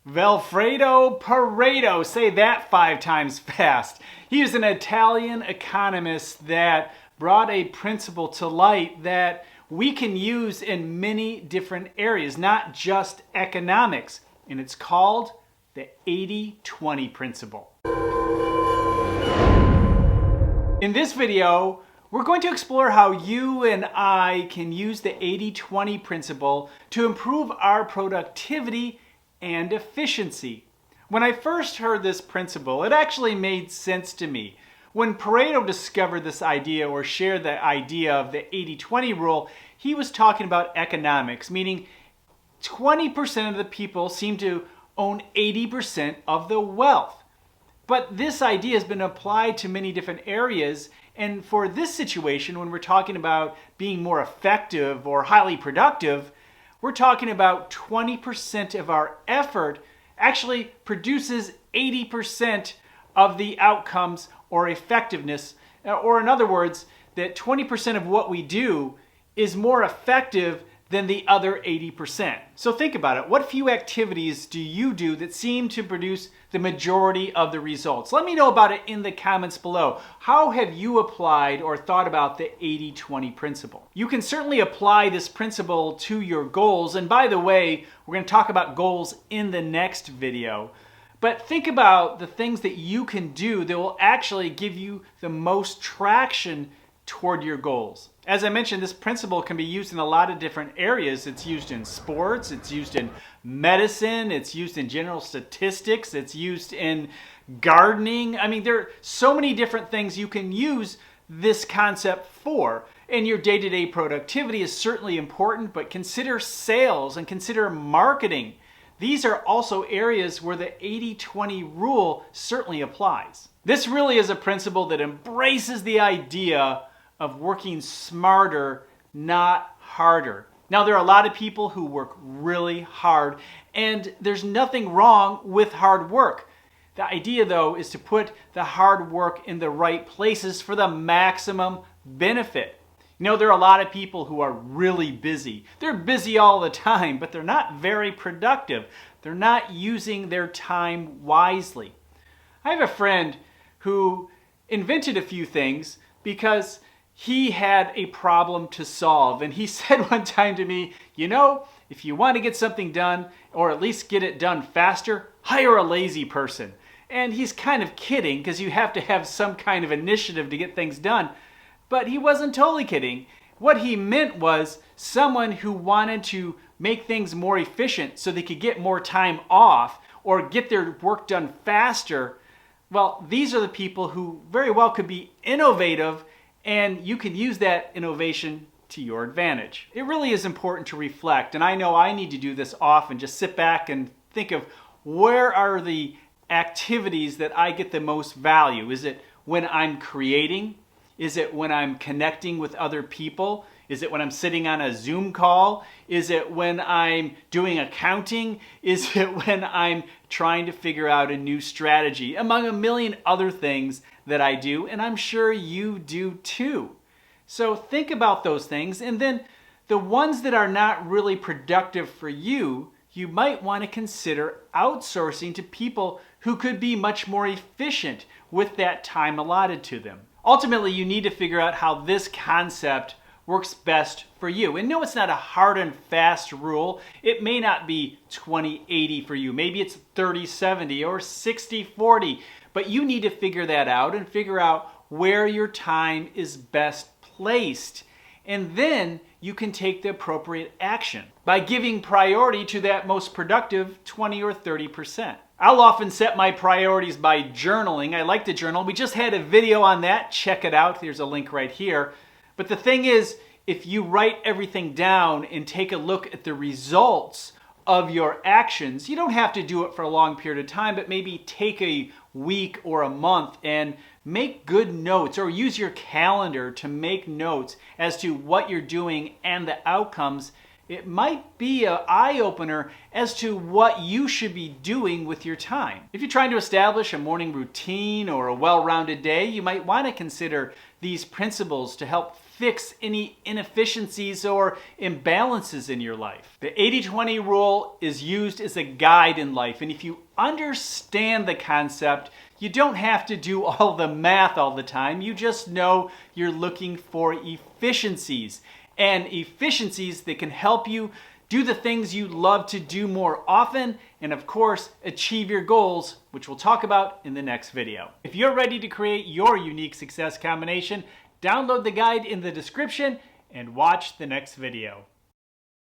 Vilfredo Pareto, say that 5 times fast. He is an Italian economist that brought a principle to light that we can use in many different areas, not just economics. And it's called the 80-20 principle. In this video, we're going to explore how you and I can use the 80-20 principle to improve our productivity and efficiency. When I first heard this principle, it actually made sense to me. When Pareto discovered this idea or shared the idea of the 80-20 rule, he was talking about economics, meaning 20% of the people seem to own 80% of the wealth. But this idea has been applied to many different areas, and for this situation, when we're talking about being more effective or highly productive, we're talking about 20% of our effort actually produces 80% of the outcomes or effectiveness, or in other words, that 20% of what we do is more effective than the other 80%. So think about it. What few activities do you do that seem to produce the majority of the results? Let me know about it in the comments below. How have you applied or thought about the 80-20 principle? You can certainly apply this principle to your goals. And by the way, we're going to talk about goals in the next video. But think about the things that you can do that will actually give you the most traction toward your goals. As I mentioned, this principle can be used in a lot of different areas. It's used in sports, it's used in medicine, it's used in general statistics, it's used in gardening. I mean, there are so many different things you can use this concept for. And your day-to-day productivity is certainly important, but consider sales and consider marketing. These are also areas where the 80-20 rule certainly applies. This really is a principle that embraces the idea of working smarter, not harder. Now, there are a lot of people who work really hard, and there's nothing wrong with hard work. The idea, though, is to put the hard work in the right places for the maximum benefit. You know, there are a lot of people who are really busy. They're busy all the time, but they're not very productive. They're not using their time wisely. I have a friend who invented a few things because he had a problem to solve. And he said one time to me, you know, if you want to get something done, or at least get it done faster, hire a lazy person. And he's kind of kidding, because you have to have some kind of initiative to get things done. But he wasn't totally kidding. What he meant was someone who wanted to make things more efficient so they could get more time off or get their work done faster. Well, these are the people who very well could be innovative, and you can use that innovation to your advantage. It really is important to reflect, and I know I need to do this often, just sit back and think of where are the activities that I get the most value. Is it when I'm creating? Is it when I'm connecting with other people? Is it when I'm sitting on a Zoom call? Is it when I'm doing accounting? Is it when I'm trying to figure out a new strategy? Among a million other things that I do, and I'm sure you do too. So think about those things, and then the ones that are not really productive for you, you might want to consider outsourcing to people who could be much more efficient with that time allotted to them. Ultimately, you need to figure out how this concept works best for you. And no, it's not a hard and fast rule. It may not be 20-80 for you. Maybe it's 30-70 or 60-40. But you need to figure that out and figure out where your time is best placed. And then you can take the appropriate action by giving priority to that most productive 20 or 30%. I'll often set my priorities by journaling. I like to journal. We just had a video on that. Check it out. There's a link right here. But the thing is, if you write everything down and take a look at the results of your actions, you don't have to do it for a long period of time, but maybe take a week or a month and make good notes, or use your calendar to make notes as to what you're doing and the outcomes. It might be an eye-opener as to what you should be doing with your time. If you're trying to establish a morning routine or a well-rounded day, you might want to consider these principles to help fix any inefficiencies or imbalances in your life. The 80-20 rule is used as a guide in life, and if you understand the concept, you don't have to do all the math all the time. You just know you're looking for efficiencies, and efficiencies that can help you do the things you love to do more often, and of course, achieve your goals, which we'll talk about in the next video. If you're ready to create your unique success combination, download the guide in the description and watch the next video.